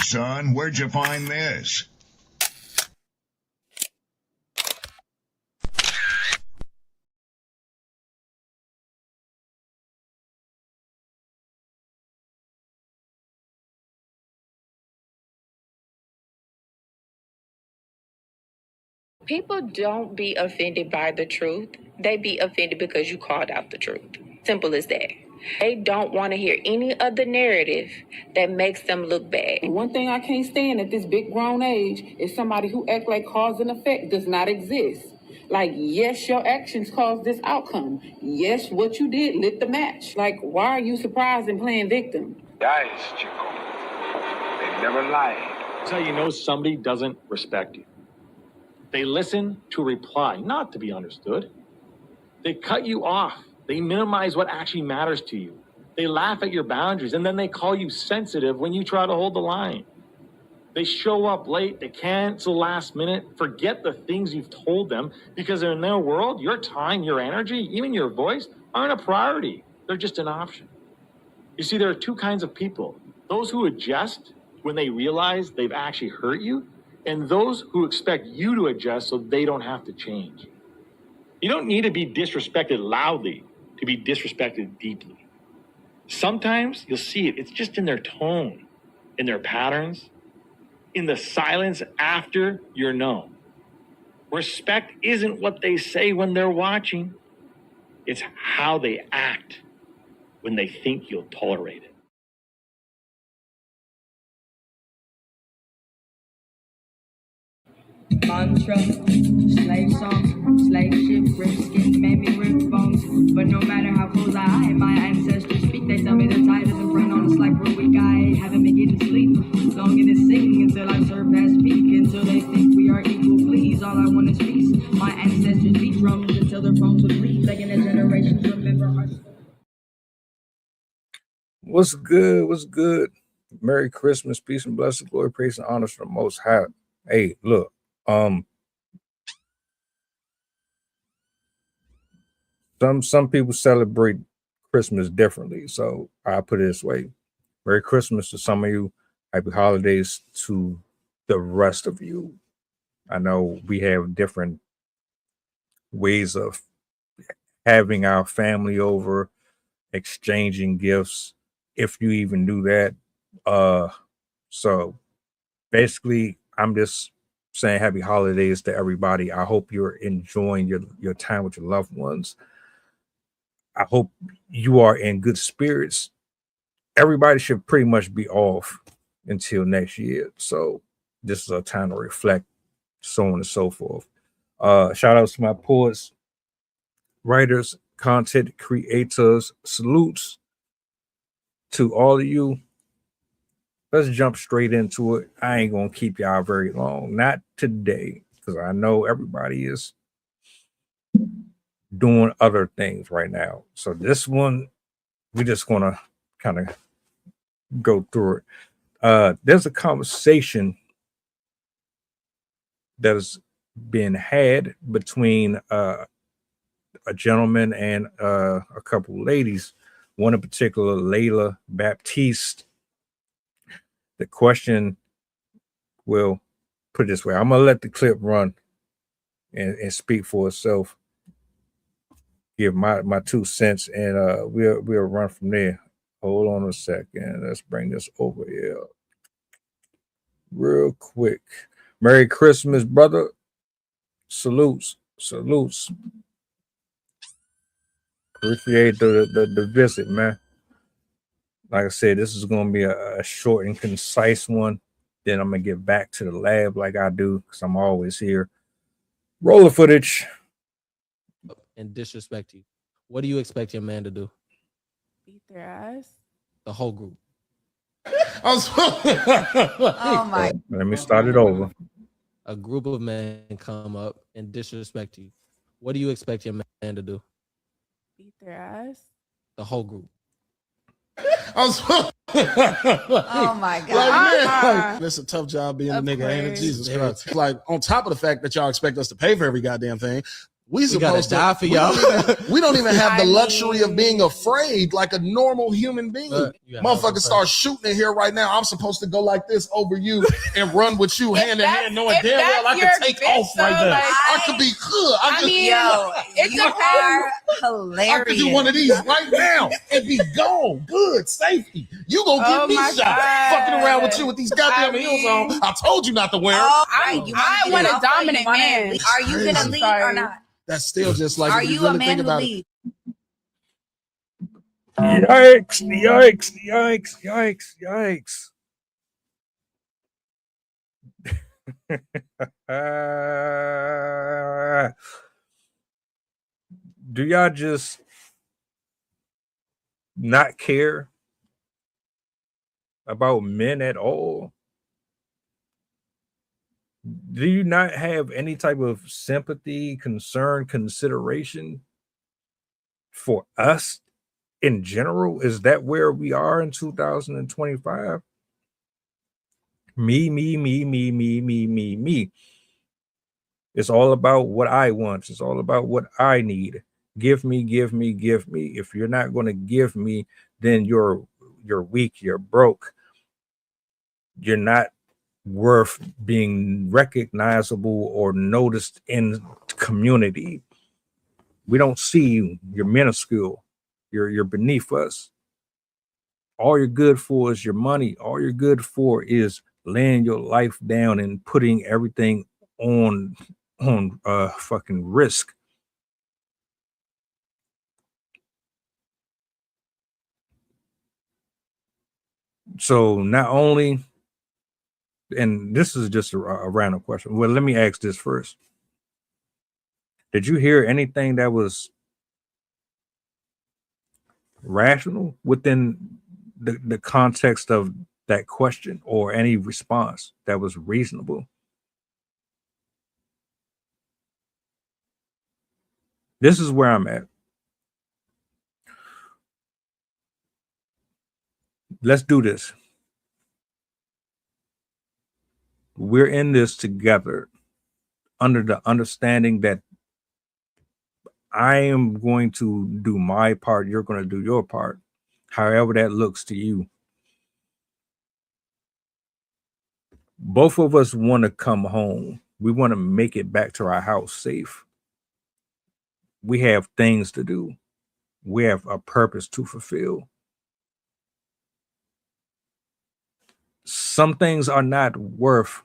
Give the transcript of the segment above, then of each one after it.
son, where'd you find this? People don't be offended by the truth. They be offended because you called out the truth. Simple as that. They don't want to hear any other narrative that makes them look bad. One thing I can't stand at this big grown age is somebody who act like cause and effect does not exist. Like, yes, your actions caused this outcome. Yes, what you did lit the match. Like, why are you surprised and playing victim? Guys, Chico, they never lied. That's how you know somebody doesn't respect you. They listen to reply, not to be understood. They cut you off. They minimize what actually matters to you. They laugh at your boundaries, and then they call you sensitive when you try to hold the line. They show up late. They cancel last minute, forget the things you've told them, because in their world, your time, your energy, even your voice aren't a priority. They're just an option. You see, there are two kinds of people. Those who adjust when they realize they've actually hurt you, and those who expect you to adjust so they don't have to change. You don't need to be disrespected loudly to be disrespected deeply. Sometimes you'll see it. It's just in their tone, in their patterns, in the silence after you're known. Respect isn't what they say when they're watching. It's how they act when they think you'll tolerate it. Mantra, slave songs, slave ship, rip skin, made me rip bones. But no matter how close I hide, my ancestors speak. They tell me they're tired of the brain on us like we're weak. I haven't been getting sleep. Longing to sing until I surpass peak. Until they think we are equal, please. All I want is peace. My ancestors beat drums until their bones would bleed. Begging the generations remember our story. What's good? What's good? Merry Christmas, peace and blessing, glory, praise, and honor to the Most High. Hey, look. Some people celebrate Christmas differently, so I put it this way: Merry Christmas to some of you, happy holidays to the rest of you. I know we have different ways of having our family over, exchanging gifts, if you even do that. So basically, I'm just saying happy holidays to everybody. I hope you're enjoying your time with your loved ones. I hope you are in good spirits. Everybody should pretty much be off until next year. So this is a time to reflect, so on and so forth. Shout outs to my poets, writers, content creators. Salutes to all of you. Let's jump straight into it. I ain't gonna keep y'all very long. Not today, because I know everybody is doing other things right now. So this one, we're just gonna kind of go through it. There's a conversation that has been had between a gentleman and a couple ladies. One in particular, Layla Baptiste. The question, well, put it this way: I'm gonna let the clip run and speak for itself. Give my 2 cents, and we'll run from there. Hold on a second. Let's bring this over here real quick. Merry Christmas, brother. Salutes. Appreciate the visit, man. Like I said, this is going to be a short and concise one. Then I'm going to get back to the lab like I do, because I'm always here. Roll the footage. And disrespect you. What do you expect your man to do? Beat their ass. The whole group. Oh my. Let me start it over. A group of men come up and disrespect you. What do you expect your man to do? Beat their ass. The whole group. Oh my God. Like, it's a tough job being a nigga, ain't it? Jesus Yeah. Christ. Like, on top of the fact that y'all expect us to pay for every goddamn thing, We gotta supposed die to for we y'all. we don't even have the I luxury of mean- being afraid like a normal human being. Yeah, Motherfuckers start shooting in here right now. I'm supposed to go like this over you and run with you hand in hand, knowing damn well I could take off right now. like, I could be good. I mean, Yo, it's you are hilarious. I could do one of these right now and be gone. Good, safety. You gonna get Oh me my shot. God. Fucking around with you with these goddamn I heels mean- on. I told you not to wear them. Oh, I you want a alpha, dominant you wanna man. lead. Are you gonna Crazy. lead Sorry. or not? That's still just like Are if you really a man think who about it. leads? Yikes, yikes, yikes, yikes, yikes. Do y'all just not care about men at all? Do you not have any type of sympathy, concern, consideration for us in general? Is that where we are in 2025? Me. It's all about what I want. It's all about what I need. Give me. If you're not going to give me, then you're weak, you're broke. You're not worth being recognizable or noticed in community. We don't see you. You're minuscule. You're beneath us. All you're good for is your money. All you're good for is laying your life down and putting everything on fucking risk. So not only, and this is just a random question. Well, let me ask this first. Did you hear anything that was rational within the context of that question, or any response that was reasonable? This is where I'm at. Let's do this. We're in this together under the understanding that I am going to do my part, you're going to do your part, however that looks to you. Both of us want to come home. We want to make it back to our house safe. We have things to do. We have a purpose to fulfill. Some things are not worth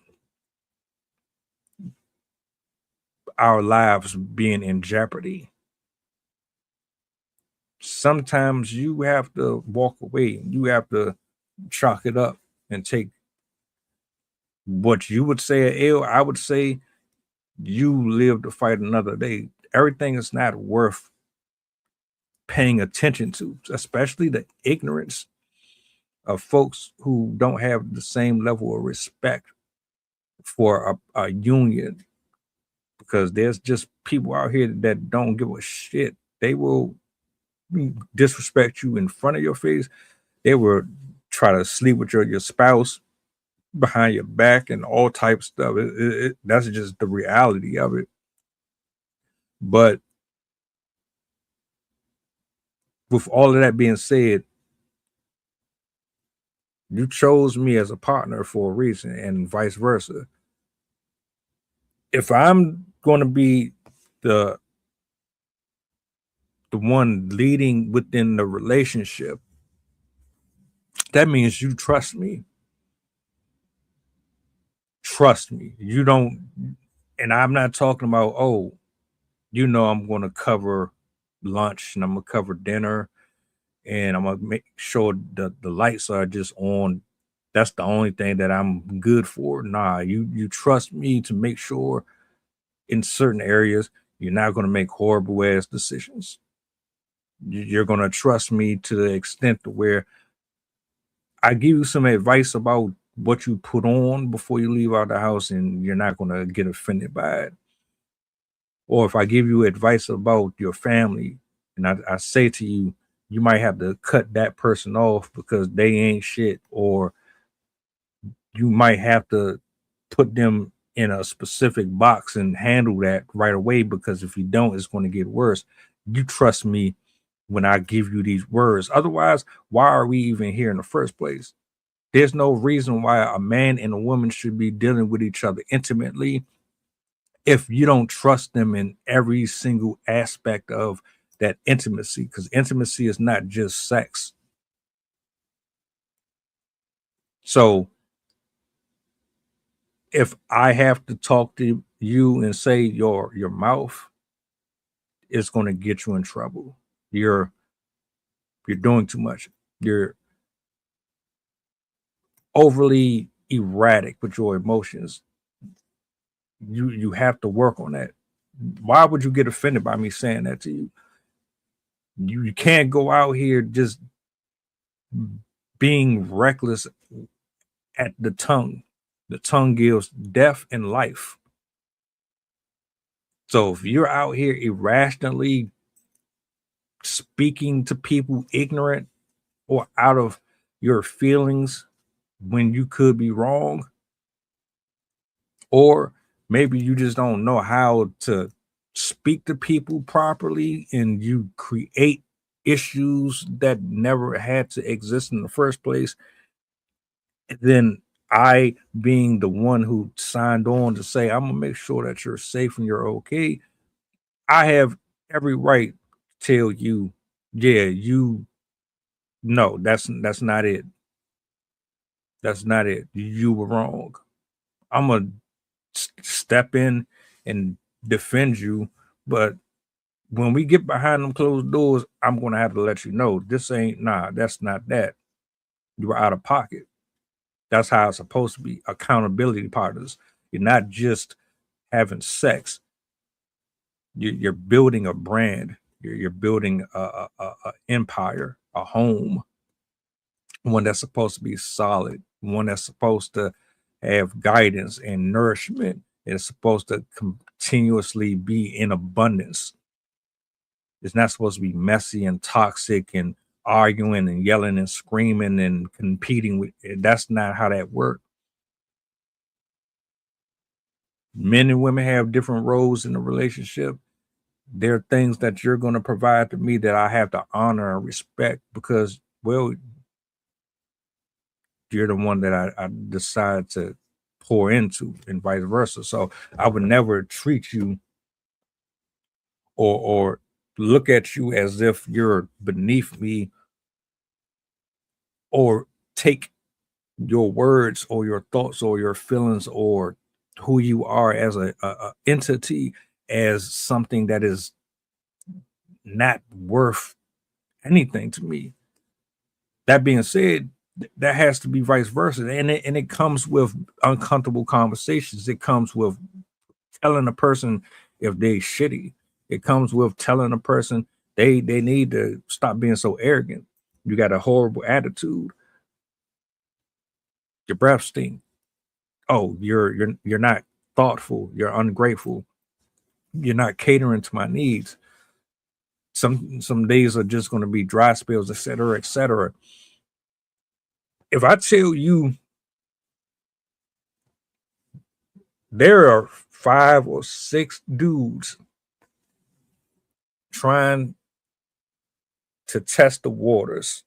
our lives being in jeopardy. Sometimes you have to walk away. You have to chalk it up and take what you would say an L. I would say you live to fight another day. Everything is not worth paying attention to, especially the ignorance of folks who don't have the same level of respect for a union, because there's just people out here that don't give a shit. They will disrespect you in front of your face. They will try to sleep with your spouse behind your back and all types of stuff. That's just the reality of it. But with all of that being said, you chose me as a partner for a reason, and vice versa. If I'm going to be the one leading within the relationship, that means you trust me. Trust me. You don't, and I'm not talking about, oh, I'm going to cover lunch and I'm going to cover dinner and I'm going to make sure that the lights are just on. That's the only thing that I'm good for. Nah, you trust me to make sure in certain areas you're not going to make horrible ass decisions. You're going to trust me to the extent to where I give you some advice about what you put on before you leave out the house, and you're not going to get offended by it. Or if I give you advice about your family and I say to you, you might have to cut that person off because they ain't shit, or you might have to put them in a specific box and handle that right away, because if you don't, it's going to get worse. You trust me when I give you these words. Otherwise, why are we even here in the first place? There's no reason why a man and a woman should be dealing with each other intimately if you don't trust them in every single aspect of that intimacy, because intimacy is not just sex. So if I have to talk to you and say your mouth is going to get you in trouble, you're doing too much, you're overly erratic with your emotions, you have to work on that. Why would you get offended by me saying that to you? You can't go out here just being reckless at the tongue. The tongue gives death and life. So if you're out here irrationally speaking to people ignorant or out of your feelings when you could be wrong, or maybe you just don't know how to speak to people properly and you create issues that never had to exist in the first place, then I, being the one who signed on to say, I'm gonna make sure that you're safe and you're okay, I have every right to tell you, yeah, you no, that's not it. That's not it. You were wrong. I'm gonna step in and defend you, but when we get behind them closed doors, I'm gonna have to let you know this ain't that's not that. You were out of pocket. That's how it's supposed to be. Accountability partners. You're not just having sex. You're building a brand. You're building a empire, a home, one that's supposed to be solid, one that's supposed to have guidance and nourishment. It's supposed to continuously be in abundance. It's not supposed to be messy and toxic and arguing and yelling and screaming and competing with. That's not how that works. Men and women have different roles in a relationship. There are things that you're going to provide to me that I have to honor and respect because, well, you're the one that I decide to pour into and vice versa. So I would never treat you or look at you as if you're beneath me or take your words or your thoughts or your feelings or who you are as a entity as something that is not worth anything to me. That being said, that has to be vice versa, and it comes with uncomfortable conversations. It comes with telling a person if they shitty. It comes with telling a person they need to stop being so arrogant. You got a horrible attitude. Your breath stink. Oh, you're not thoughtful. You're ungrateful. You're not catering to my needs. Some days are just going to be dry spells, etc., etc. If I tell you there are 5 or 6 dudes trying to test the waters,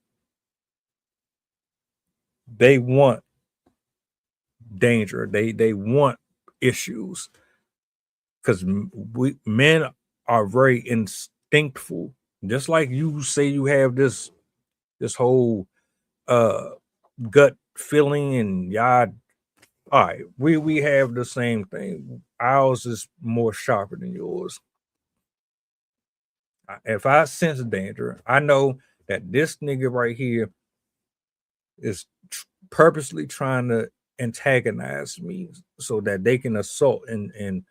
they want danger. They want issues because men are very instinctful. Just like you say, you have this whole gut feeling, and y'all. All right, we have the same thing. Ours is more sharper than yours. If I sense danger, I know that this nigga right here is purposely trying to antagonize me so that they can assault and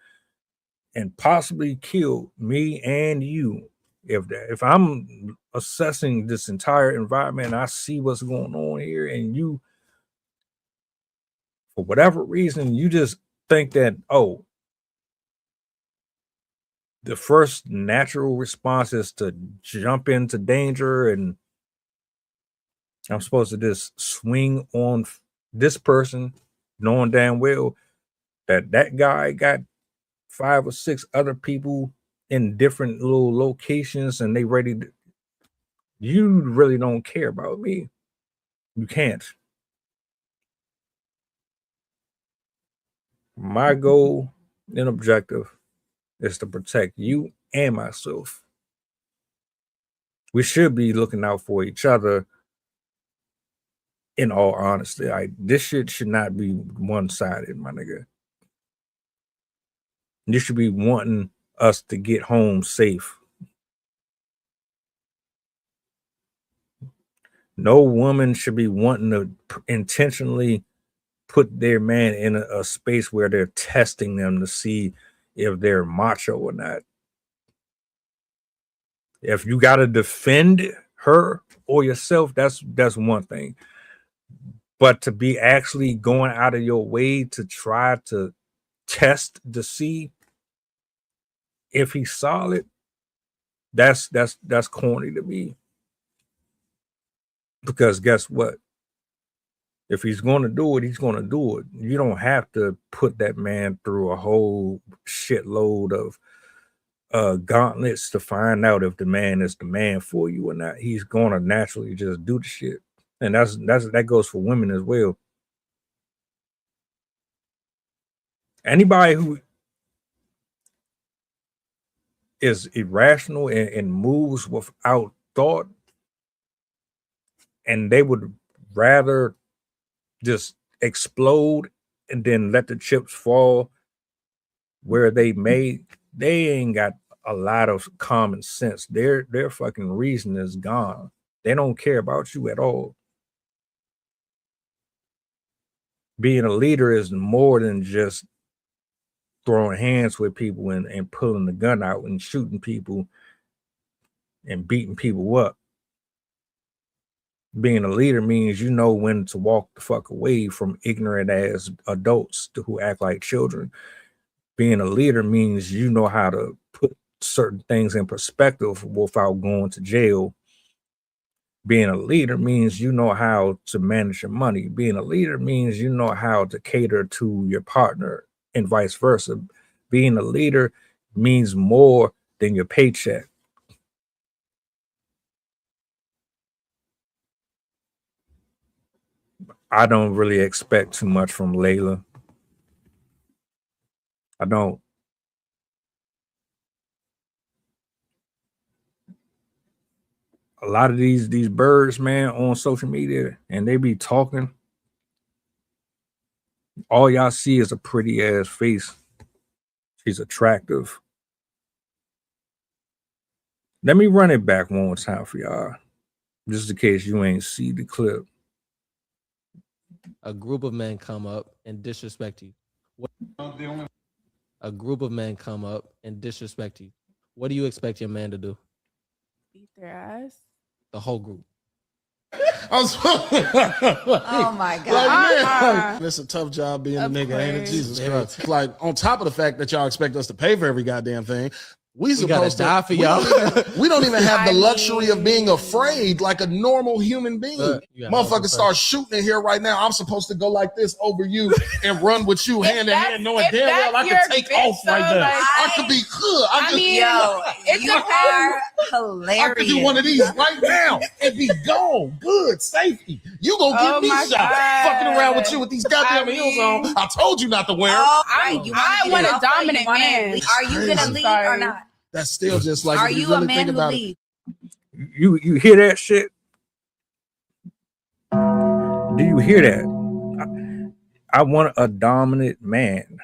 possibly kill me and you. If I'm assessing this entire environment and I see what's going on here, and you, for whatever reason, you just think that, oh, the first natural response is to jump into danger and I'm supposed to just swing on this person, knowing damn well that guy got 5 or 6 other people in different little locations and they ready to, you really don't care about me. You can't. My goal and objective is to protect you and myself. We should be looking out for each other. In all honesty, this shit should not be one-sided, my nigga. You should be wanting us to get home safe. No woman should be wanting to intentionally put their man in a space where they're testing them to see if they're macho or not. If you got to defend her or yourself, that's one thing. But to be actually going out of your way to try to test to see if he's solid, that's corny to me. Because guess what? If he's going to do it, he's going to do it. You don't have to put that man through a whole shitload of gauntlets to find out if the man is the man for you or not. He's going to naturally just do the shit. And that goes for women as well. Anybody who is irrational and moves without thought, and they would rather just explode and then let the chips fall where they ain't got a lot of common sense. Their fucking reason is gone. They don't care about you at all. Being a leader is more than just throwing hands with people and pulling the gun out and shooting people and beating people up. Being a leader means you know when to walk the fuck away from ignorant ass adults who act like children. Being a leader means you know how to put certain things in perspective without going to jail. Being a leader means you know how to manage your money. Being a leader means you know how to cater to your partner and vice versa. Being a leader means more than your paycheck. I don't really expect too much from Layla. I don't. A lot of these birds, man, on social media, and they be talking. All y'all see is a pretty ass face. She's attractive. Let me run it back one more time for y'all, just in case you ain't see the clip. A group of men come up and disrespect you. A group of men come up and disrespect you. What do you expect your man to do? Beat their ass. The whole group. Oh my God. It's a tough job being a nigga, ain't it? Jesus Christ. Like, on top of the fact that y'all expect us to pay for every goddamn thing, we supposed gotta die for y'all. We don't even have the luxury of being afraid like a normal human being. Motherfuckers start shooting in here right now. I'm supposed to go like this over you and run with you hand in hand, knowing damn well I could take off right there. I could be good. You are hilarious. I could do one of these right now and be gone. Good, safety. You gonna get me shot. Fucking around with you with these goddamn heels on. I told you not to wear them. I want a dominant man. Are you gonna leave or not? That's still just like, are you really a man who leads? You hear that shit? Do you hear that? I want a dominant man.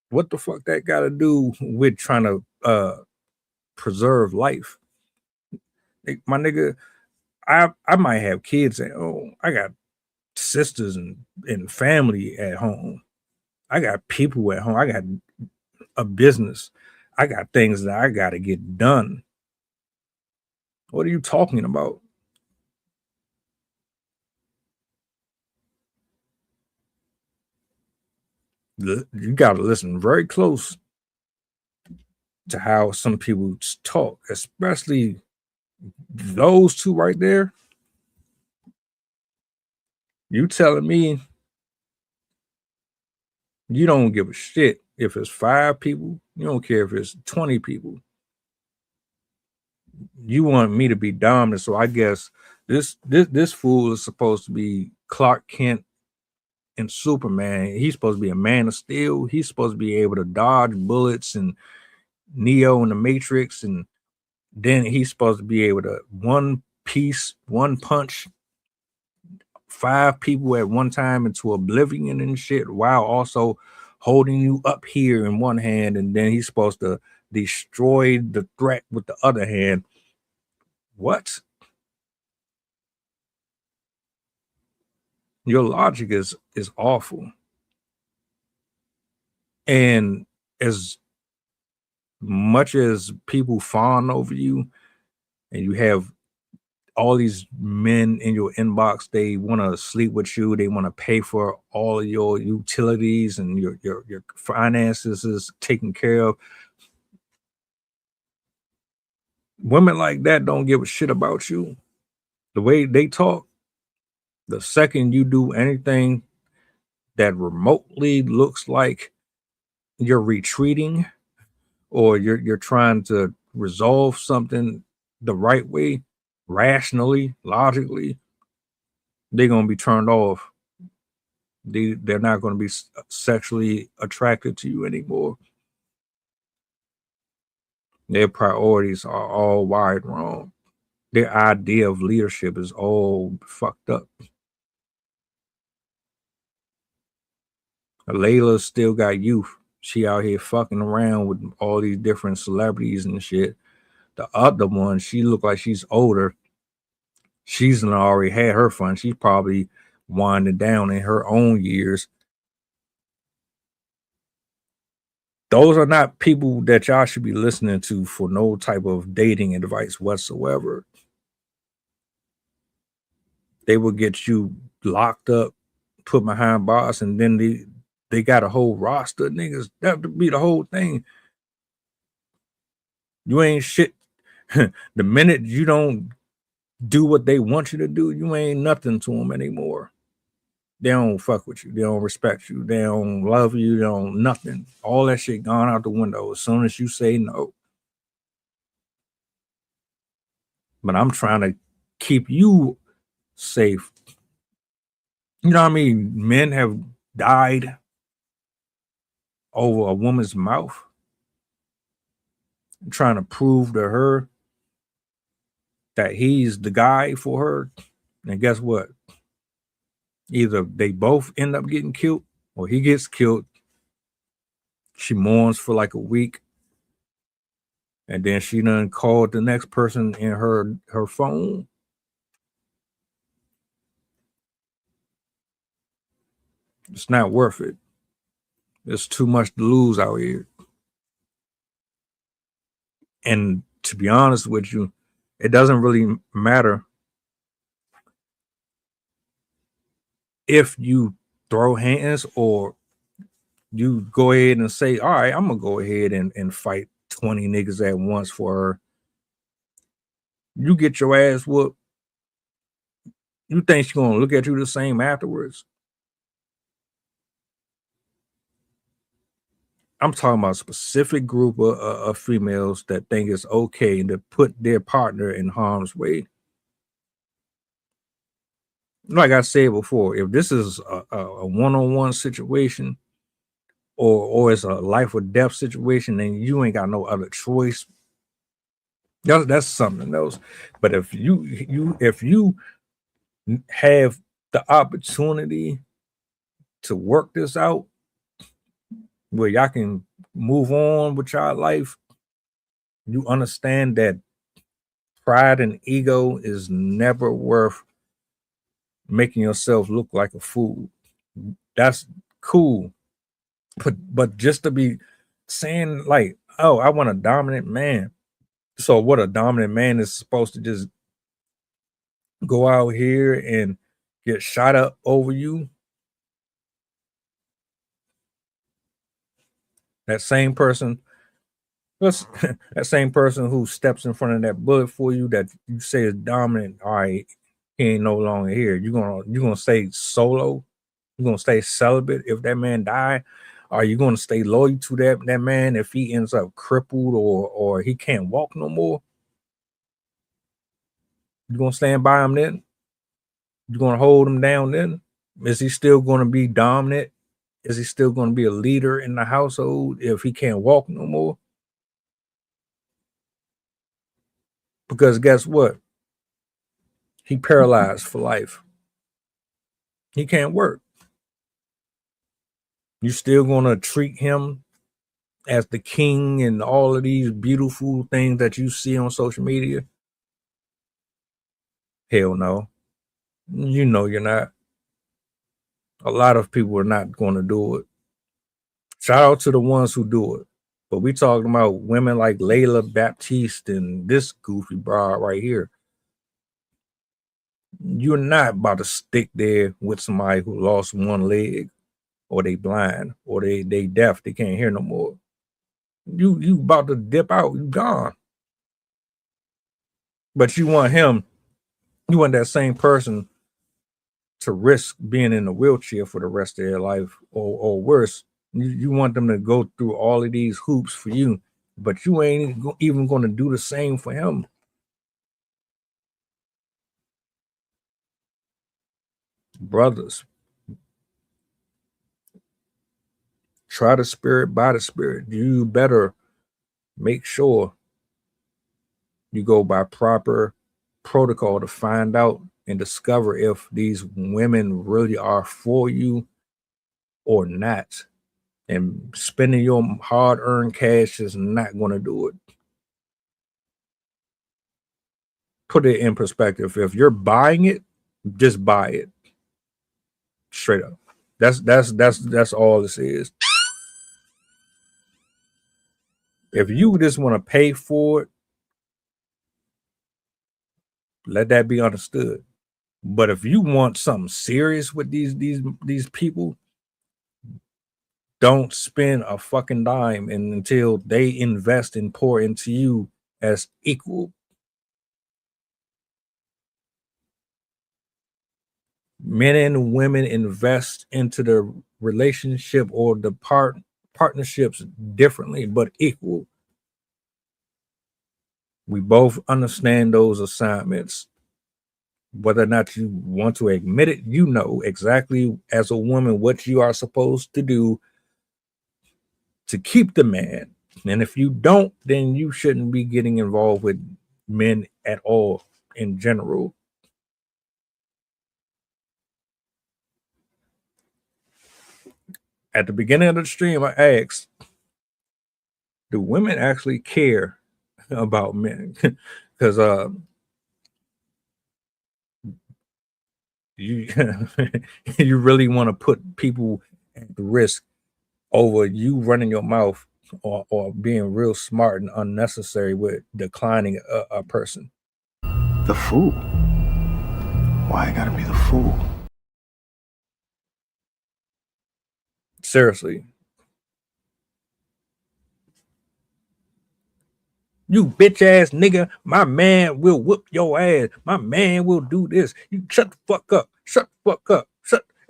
What the fuck that got to do with trying to preserve life? My nigga, I might have kids at home. I got sisters and family at home. I got people at home. I got a business. I got things that I got to get done. What are you talking about? You got to listen very close to how some people talk, especially those two right there. You telling me You don't give a shit if it's 5 people. You don't care if it's 20 people. You want me to be dominant, so I guess this fool is supposed to be Clark Kent and Superman. He's supposed to be a man of steel. He's supposed to be able to dodge bullets and Neo in the Matrix, and then he's supposed to be able to one punch 5 people at one time into oblivion and shit, while also holding you up here in one hand, and then he's supposed to destroy the threat with the other hand. What? Your logic is awful. And as much as people fawn over you and you have all these men in your inbox, they want to sleep with you, they want to pay for all of your utilities and your finances is taken care of. Women like that don't give a shit about you. The way they talk, the second you do anything that remotely looks like you're retreating or you're trying to resolve something the right way, rationally, logically, they're going to be turned off. They're not going to be sexually attracted to you anymore. Their priorities are all wired wrong. Their idea of leadership is all fucked up. Layla still got youth. She out here fucking around with all these different celebrities and shit. The other one, she look like she's older. She's already had her fun. She's probably winding down in her own years. Those are not people that y'all should be listening to for no type of dating advice whatsoever. They will get you locked up, put behind bars, and then they got a whole roster of niggas. That would be the whole thing. You ain't shit. The minute you don't do what they want you to do, you ain't nothing to them anymore. They don't fuck with you. They don't respect you. They don't love you. They don't nothing. All that shit gone out the window as soon as you say no. But I'm trying to keep you safe. You know what I mean? Men have died over a woman's mouth, trying to prove to her that he's the guy for her. And guess what? Either they both end up getting killed or he gets killed. She mourns for like a week. And then she done called the next person in her phone. It's not worth it. There's too much to lose out here. And to be honest with you, it doesn't really matter if you throw hands or you go ahead and say, all right, I'm going to go ahead and fight 20 niggas at once for her. You get your ass whooped. You think she's going to look at you the same afterwards? I'm talking about a specific group of females that think it's okay to put their partner in harm's way. Like I said before, if this is a one-on-one situation or it's a life or death situation, then you ain't got no other choice. That's something else. But if you have the opportunity to work this out, where y'all can move on with y'all life, you understand that pride and ego is never worth making yourself look like a fool. That's cool. But just to be saying like, oh, I want a dominant man. So what a dominant man is supposed to just go out here and get shot up over you? That same person that same person who steps in front of that bullet for you that you say is dominant, all right, he ain't no longer here. You're gonna stay solo, you're gonna stay celibate if that man die, Are you going to stay loyal to that man if he ends up crippled or he can't walk no more? You going to stand by him then? You going to hold him down then? Is he still going to be dominant? Is he still going to be a leader in the household if he can't walk no more? Because guess what? He paralyzed for life. He can't work. You still going to treat him as the king and all of these beautiful things that you see on social media? Hell no. You know you're not. A lot of people are not going to do it. Shout out to the ones who do it. But we talking about women like Layla Baptiste and this goofy broad right here. You're not about to stick there with somebody who lost one leg, or they blind, or they deaf, they can't hear no more. You about to dip out, you gone. But you want that same person to risk being in a wheelchair for the rest of their life, or worse. You want them to go through all of these hoops for you, but you ain't even going to do the same for him. Brothers, try the spirit by the spirit. You better make sure you go by proper protocol to find out and discover if these women really are for you or not. And spending your hard-earned cash is not going to do it. Put it in perspective. If you're buying it, just buy it. Straight up. That's all this is. If you just want to pay for it, let that be understood. But if you want something serious with these people, don't spend a fucking dime until they invest and pour into you as equal. Men and women invest into the relationship or the partnerships differently, but equal. We both understand those assignments. Whether or not you want to admit it, you know exactly as a woman what you are supposed to do to keep the man. And if you don't, then you shouldn't be getting involved with men at all in general. At the beginning of the stream, I asked, do women actually care about men? Because you you really want to put people at risk over you running your mouth or being real smart and unnecessary with declining a person. The fool. Why I gotta be the fool? Seriously. You bitch ass nigga, my man will whoop your ass. My man will do this. You shut the fuck up. Shut the fuck up.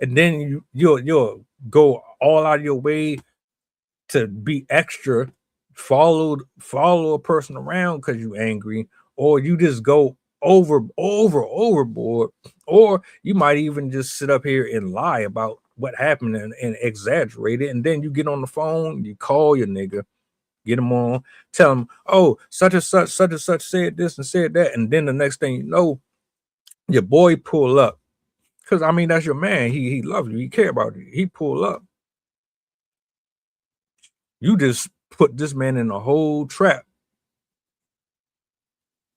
And then you'll go all out of your way to be extra, follow a person around because you angry, or you just go overboard, or you might even just sit up here and lie about what happened and exaggerate it, and then you get on the phone, you call your nigga, get him on, tell him, oh, such and such said this and said that, and then the next thing you know, your boy pull up, because I mean that's your man, he loves you, he care about you, he pull up. You just put this man in a whole trap.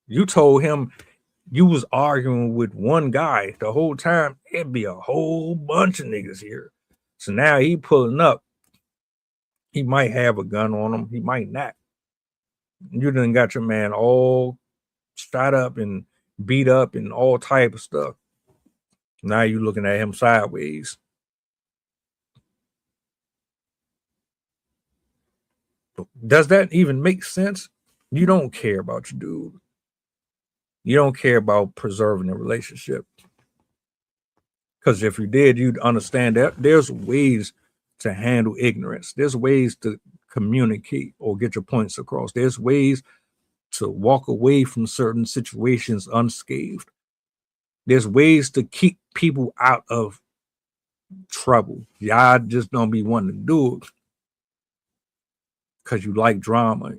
You told him you was arguing with one guy the whole time. It'd be a whole bunch of niggas here. So now he pulling up. He might have a gun on him. He might not. You done got your man all shot up and beat up and all type of stuff. Now you looking at him sideways. Does that even make sense? You don't care about your dude. You don't care about preserving a relationship. Because if you did, you'd understand that there's ways to handle ignorance. There's ways to communicate or get your points across. There's ways to walk away from certain situations unscathed. There's ways to keep people out of trouble. Y'all just don't be wanting to do it because you like drama.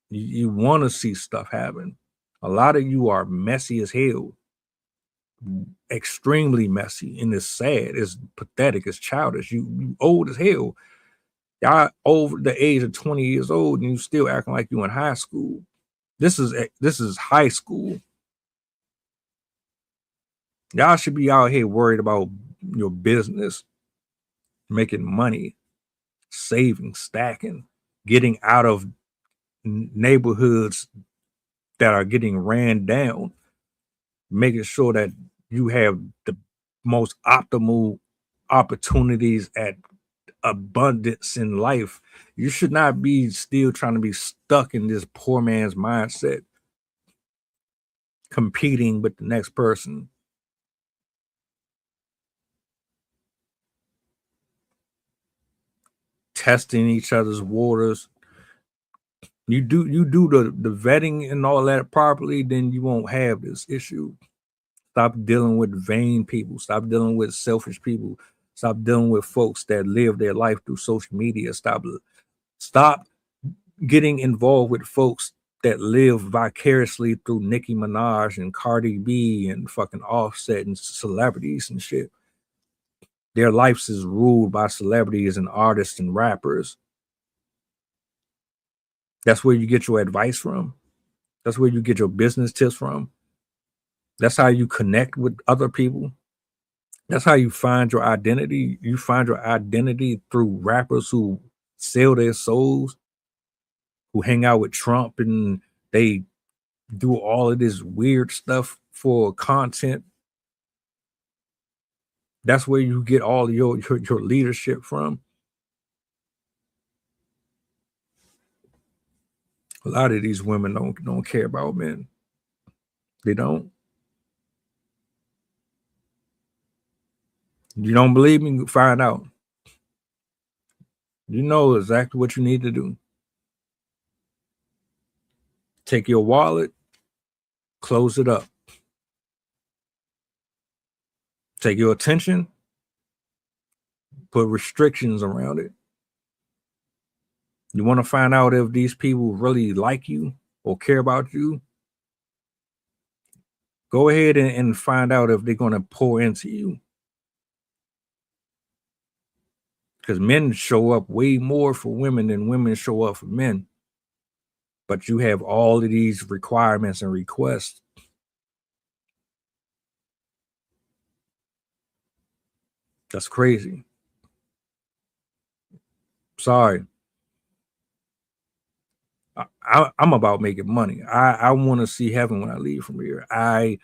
You want to see stuff happen. A lot of you are messy as hell, extremely messy, and it's sad, it's pathetic, it's childish. You old as hell. Y'all over the age of 20 years old, and you still acting like you in high school. This is high school. Y'all should be out here worried about your business, making money, saving, stacking, getting out of neighborhoods that are getting ran down, making sure that you have the most optimal opportunities at abundance in life. You should not be still trying to be stuck in this poor man's mindset, competing with the next person. Testing each other's waters. You do the vetting and all that properly, then you won't have this issue. Stop dealing with vain people. Stop dealing with selfish people. Stop dealing with folks that live their life through social media. Stop getting involved with folks that live vicariously through Nicki Minaj and Cardi B and fucking Offset and celebrities and shit. Their lives is ruled by celebrities and artists and rappers. That's where you get your advice from. That's where you get your business tips from. That's how you connect with other people. That's how you find your identity. You find your identity through rappers who sell their souls, who hang out with Trump and they do all of this weird stuff for content. That's where you get all your leadership from. A lot of these women don't care about men. They don't. You don't believe me? Find out. You know exactly what you need to do. Take your wallet, close it up. Take your attention, put restrictions around it. You want to find out if these people really like you or care about you? Go ahead and find out if they're going to pour into you. Because men show up way more for women than women show up for men. But you have all of these requirements and requests. That's crazy. Sorry. I'm about making money. I want to see heaven when I leave from here. I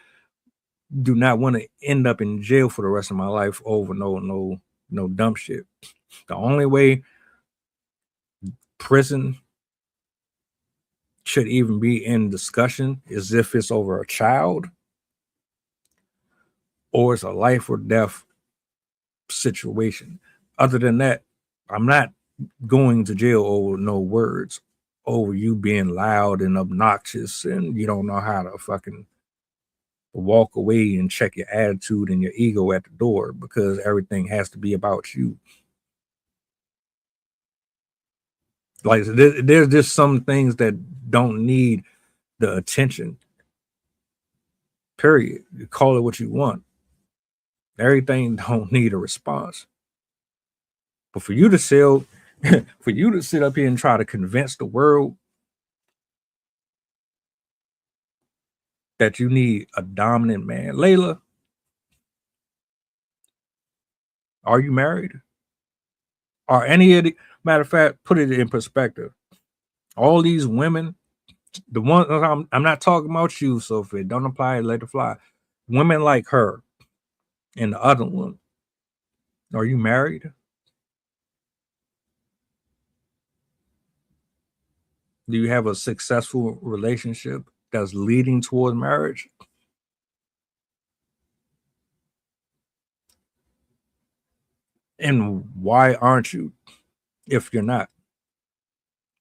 do not want to end up in jail for the rest of my life over no dumb shit. The only way prison should even be in discussion is if it's over a child or it's a life or death situation. Other than that, I'm not going to jail over no words, over you being loud and obnoxious and you don't know how to fucking walk away and check your attitude and your ego at the door because everything has to be about you. Like there's just some things that don't need the attention. Period. You call it what you want. Everything don't need a response. But for you to sell, for you to sit up here and try to convince the world that you need a dominant man. Layla, are you married? Are any of the, matter of fact, put it in perspective. All these women, the ones I'm not talking about you, so if it don't apply, let it fly. Women like her and the other one, are you married? Do you have a successful relationship that's leading toward marriage? And why aren't you if you're not?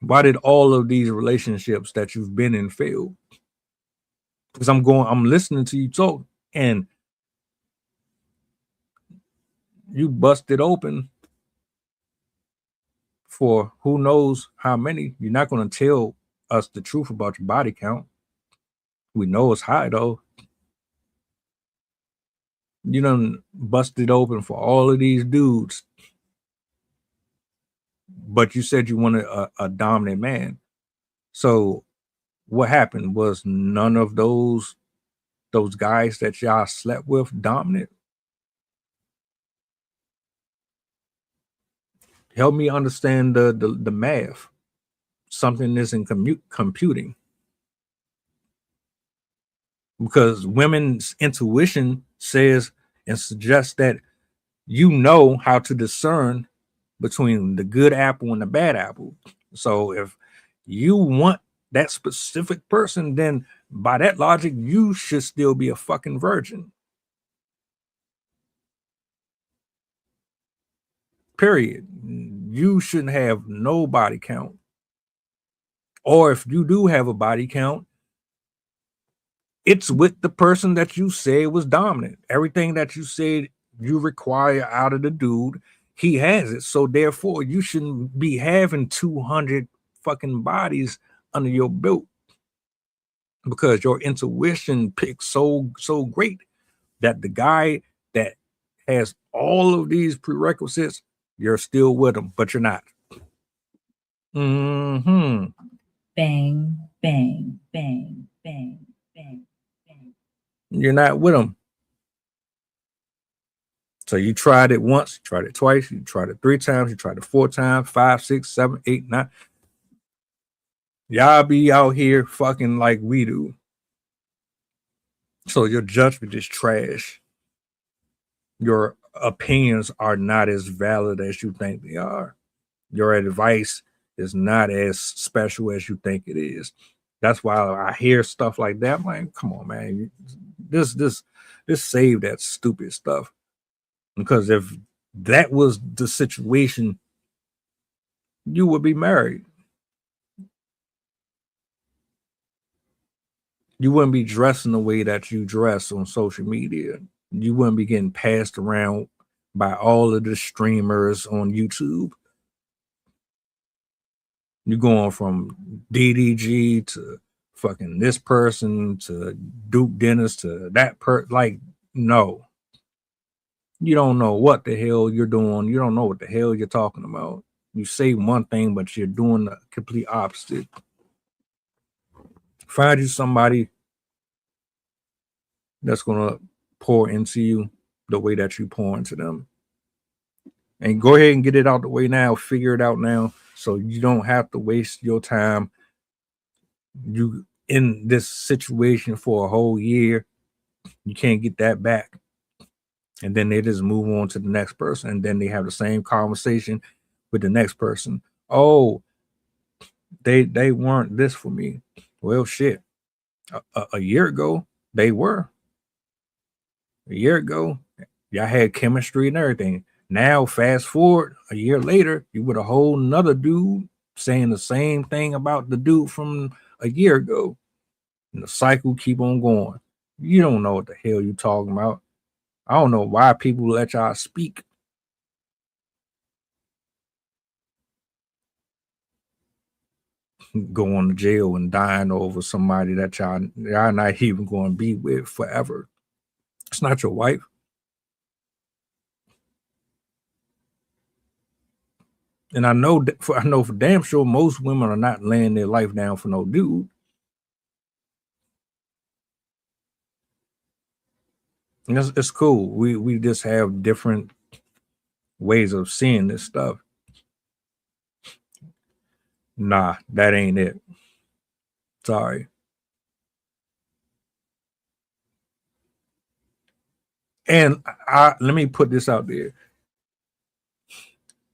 Why did all of these relationships that you've been in fail? Because I'm listening to you talk, and you busted open for who knows how many. You're not going to tell us the truth about your body count. We know it's high though. You done busted open for all of these dudes, but you said you wanted a dominant man. So what happened? Was none of those guys that y'all slept with dominant? Help me understand the math. Something isn't computing, because women's intuition says and suggests that you know how to discern between the good apple and the bad apple. So if you want that specific person, then by that logic, you should still be a fucking virgin. Period. You shouldn't have no body count. Or if you do have a body count, it's with the person that you say was dominant. Everything that you said you require out of the dude, he has it. So therefore, you shouldn't be having 200 fucking bodies under your belt, because your intuition picks so great that the guy that has all of these prerequisites, you're still with him, but you're not. Mm-hmm. Bang, bang, bang, bang, bang, bang. You're not with him. So you tried it once, you tried it twice, you tried it 3 times, you tried it 4 times, 5, 6, 7, 8, 9. Y'all be out here fucking like we do. So your judgment is trash. Your opinions are not as valid as you think they are. Your advice is not as special as you think it is. That's why I hear stuff like that. I'm like, come on, man. This save that stupid stuff. Because if that was the situation, you would be married. You wouldn't be dressing the way that you dress on social media. You wouldn't be getting passed around by all of the streamers on YouTube. You're going from DDG to fucking this person to Duke Dennis to that like, no. You don't know what the hell you're doing. You don't know what the hell you're talking about. You say one thing, but you're doing the complete opposite. Find you somebody that's gonna pour into you the way that you pour into them. And go ahead and get it out the way now. Figure it out now, so you don't have to waste your time. You in this situation for a whole year, you can't get that back. And then they just move on to the next person, and then they have the same conversation with the next person. Oh, they weren't this for me. Well, shit. A year ago, they were. A year ago, y'all had chemistry and everything. Now, fast forward a year later, you with a whole nother dude saying the same thing about the dude from a year ago. And the cycle keep on going. You don't know what the hell you talking about. I don't know why people let y'all speak. Going to jail and dying over somebody that y'all not even going to be with forever. It's not your wife. And I know for damn sure most women are not laying their life down for no dude. And it's cool. We just have different ways of seeing this stuff. Nah, that ain't it. Sorry. And let me put this out there.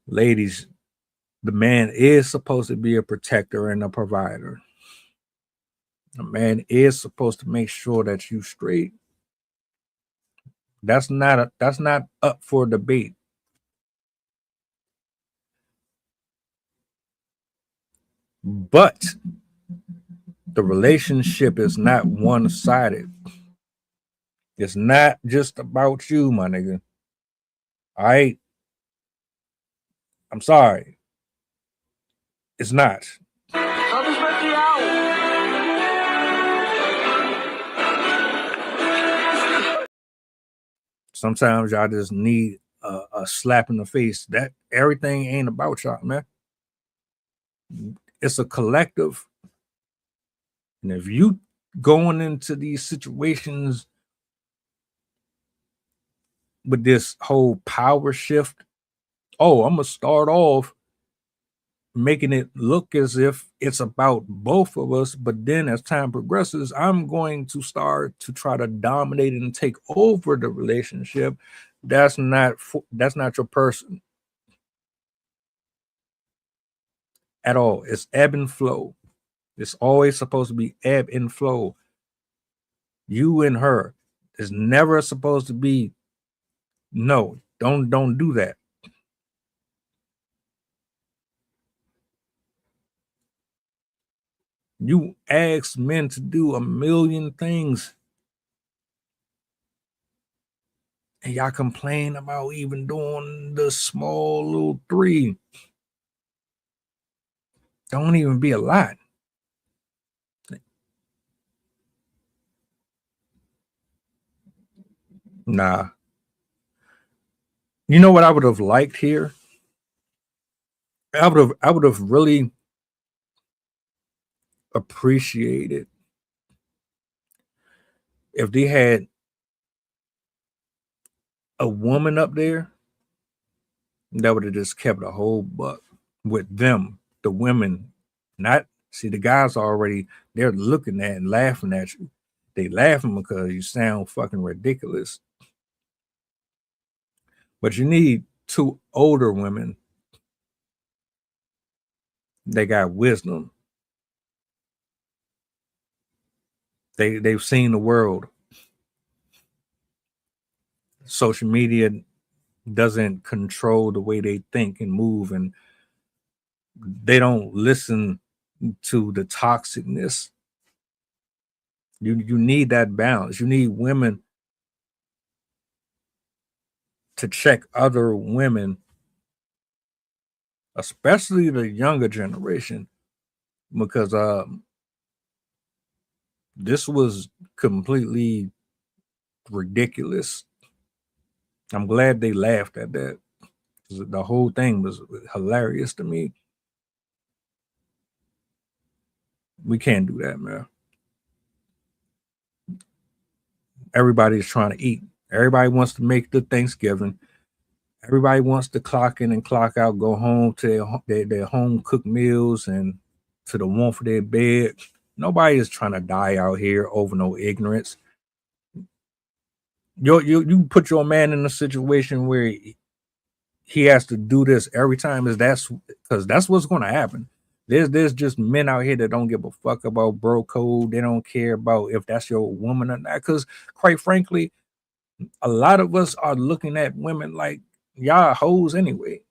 Ladies, the man is supposed to be a protector and a provider. The man is supposed to make sure that you straight. That's not up for debate. But the relationship is not one-sided. It's not just about you, my nigga. All right. I'm sorry. It's not. Sometimes y'all just need a slap in the face. That everything ain't about y'all, man. It's a collective. And if you going into these situations with this whole power shift, oh, I'm gonna start off making it look as if it's about both of us, but then as time progresses, I'm going to start to try to dominate and take over the relationship. That's not your person at all. It's ebb and flow. It's always supposed to be ebb and flow. You and her. It's never supposed to be. No, don't do that. You ask men to do a million things, and y'all complain about even doing the small little 3. Don't even be a lot. Nah. You know what I would have liked here? I would have really appreciated if they had a woman up there that would have just kept a whole buck with them, the women. Not see the guys already, they're looking at and laughing at you. They laughing because you sound fucking ridiculous. But you need 2 older women. They got wisdom. They've seen the world. Social media doesn't control the way they think and move, and they don't listen to the toxicness. You need that balance. You need women to check other women, especially the younger generation, because this was completely ridiculous. I'm glad they laughed at that. The whole thing was hilarious to me. We can't do that, man. Everybody's trying to eat. Everybody wants to make the Thanksgiving. Everybody wants to clock in and clock out, go home to their home cooked meals and to the warmth of their bed. Nobody is trying to die out here over no ignorance. You put your man in a situation where he has to do this every time, is that's because that's what's going to happen. There's just men out here that don't give a fuck about bro code. They don't care about if that's your woman or not. Because quite frankly, a lot of us are looking at women like y'all hoes anyway.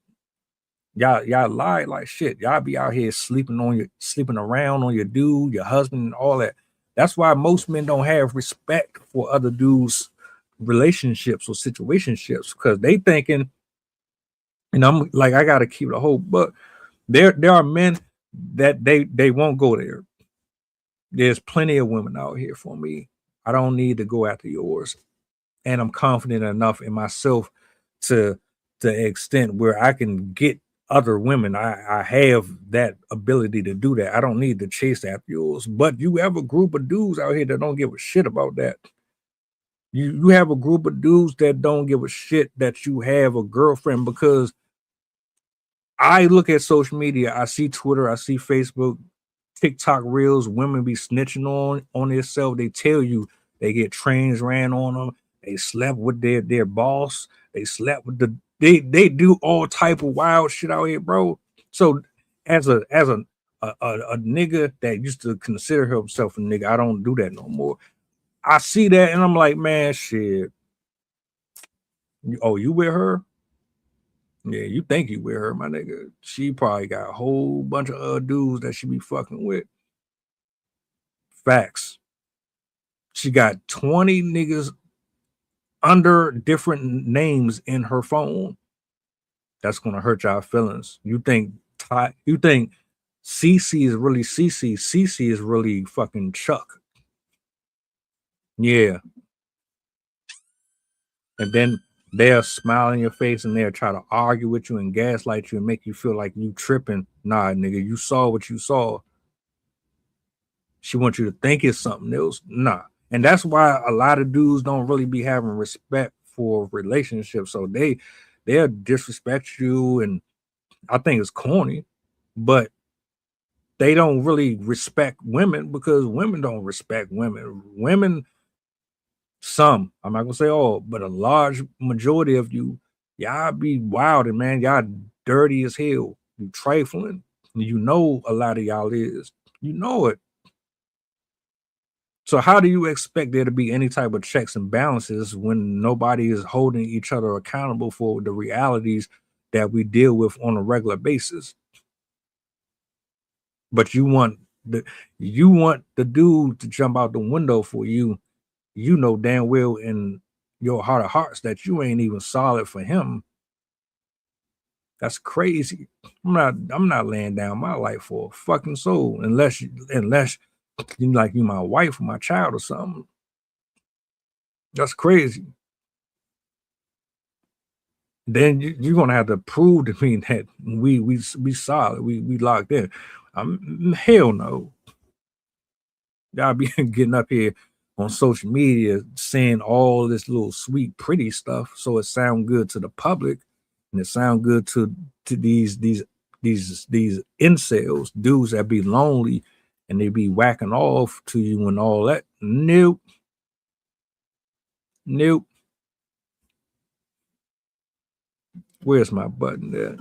Y'all lie like shit. Y'all be out here sleeping around on your dude, your husband, and all that. That's why most men don't have respect for other dudes' relationships or situationships, because they thinking, and I'm like, I gotta keep the whole, but there are men that they won't go there. There's plenty of women out here for me. I don't need to go after yours. And I'm confident enough in myself to the extent where I can get other women. I have that ability to do that. I don't need to chase after yours. But you have a group of dudes out here that don't give a shit about that. You have a group of dudes that don't give a shit that you have a girlfriend, because I look at social media, I see Twitter, I see Facebook, TikTok reels, women be snitching on themselves. They tell you they get trains ran on them. They slept with their boss. They slept with they do all type of wild shit out here, bro. So as a nigga that used to consider himself a nigga, I don't do that no more. I see that and I'm like, man, shit. Oh, you with her? Yeah, you think you with her, my nigga. She probably got a whole bunch of other dudes that she be fucking with. Facts. She got 20 niggas under different names in her phone. That's gonna hurt y'all feelings. You think CC is really CC? CC is really fucking Chuck. Yeah. And then they'll smile in your face and they'll try to argue with you and gaslight you and make you feel like you tripping. Nah, nigga, you saw what you saw. She wants you to think it's something else. Nah. And that's why a lot of dudes don't really be having respect for relationships. So they'll disrespect you, and I think it's corny, but they don't really respect women because women don't respect women. Women, some, I'm not gonna say all, but a large majority of you, y'all be wild and man, y'all dirty as hell. You trifling. You know a lot of y'all is. You know it. So how do you expect there to be any type of checks and balances when nobody is holding each other accountable for the realities that we deal with on a regular basis? But you want the dude to jump out the window for you. You know damn well in your heart of hearts that you ain't even solid for him. That's crazy. I'm not laying down my life for a fucking soul unless you like you my wife or my child or something. That's crazy. Then you're gonna have to prove to me that we solid, we locked in. Hell no. Y'all be getting up here on social media saying all this little sweet, pretty stuff, so it sound good to the public, and it sound good to these incels, dudes that be lonely, and they be whacking off to you and all that. Nope. Where's my button there?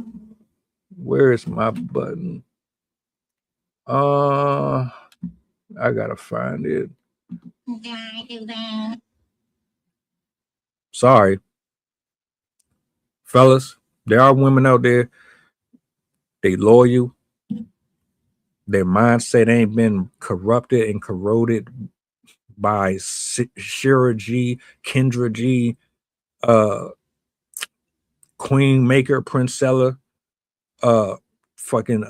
Where's my button? I gotta find it. Sorry. Fellas, there are women out there, they loyal, their mindset ain't been corrupted and corroded by Shira G, Kendra G, Queen Maker, Princella, fucking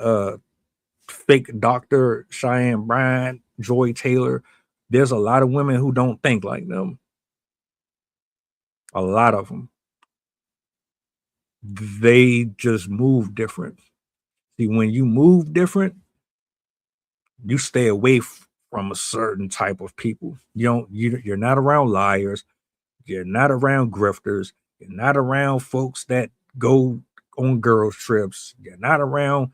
fake Doctor Cheyenne Bryant, Joy Taylor. There's a lot of women who don't think like them. A lot of them. They just move different. See, when you move different, you stay away from a certain type of people. You're not around liars. You're not around grifters. You're not around folks that go on girls trips. You're not around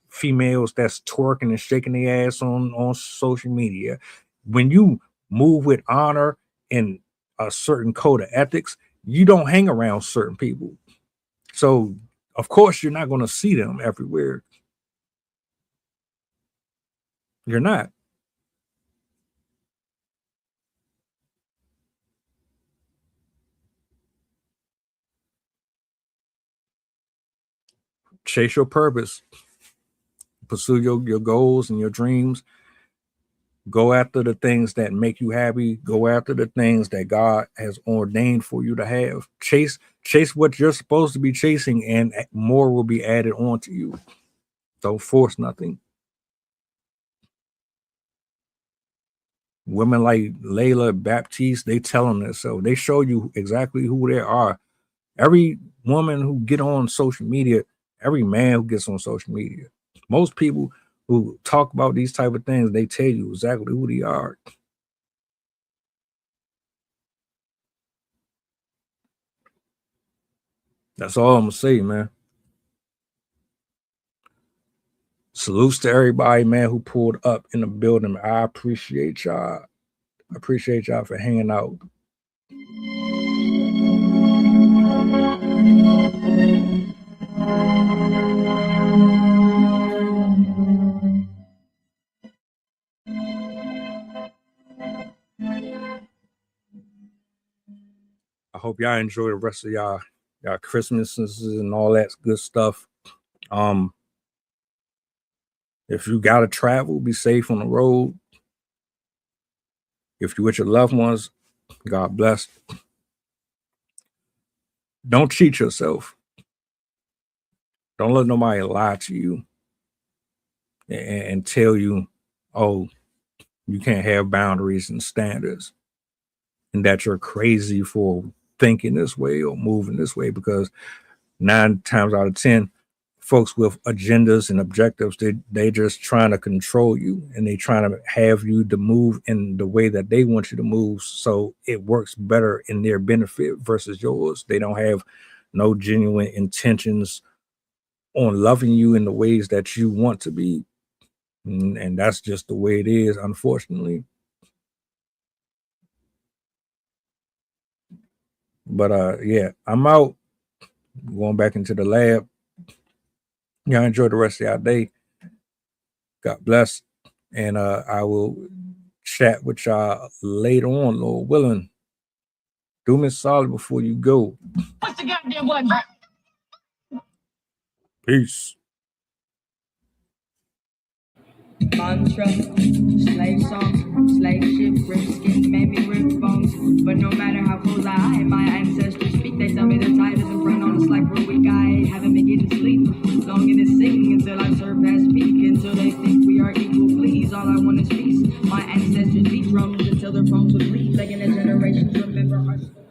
females that's twerking and shaking their ass on social media. When you move with honor and a certain code of ethics, you don't hang around certain people. So of course you're not going to see them everywhere. You're not. Chase your purpose. Pursue your goals and your dreams. Go after the things that make you happy. Go after the things that God has ordained for you to have. Chase what you're supposed to be chasing, and more will be added on to you. Don't force nothing. Women like Layla Baptiste, they tell them that, so they show you exactly who they are. Every woman who get on social media, every man who gets on social media, most people who talk about these type of things, they tell you exactly who they are. That's all I'm gonna say, man. Salutes to everybody, man, who pulled up in the building. I appreciate y'all. I appreciate y'all for hanging out. I hope y'all enjoy the rest of y'all got Christmases and all that good stuff. If you gotta travel, be safe on the road. If you're with your loved ones, God bless. Don't cheat yourself. Don't let nobody lie to you and tell you, oh, you can't have boundaries and standards, and that you're crazy for thinking this way or moving this way, because 9 times out of 10, folks with agendas and objectives, they just trying to control you, and they trying to have you to move in the way that they want you to move, so it works better in their benefit versus yours. They don't have no genuine intentions on loving you in the ways that you want to be, and that's just the way it is, unfortunately. But yeah, I'm out. Going back into the lab. Y'all enjoy the rest of y'all day. God bless. And I will chat with y'all later on, Lord willing. Do me solid before you go. What's the goddamn button? Peace. Mantra, slave song, slave ship, rip skin, made me rip bones. But no matter how close I am, my ancestors speak. They tell me the tide isn't front on us like we're weak. I haven't been getting sleep, longing to sing until I surpass peak. Until they think we are equal, please. All I want is peace. My ancestors beat drums until their bones would bleed, begging the generations remember our story.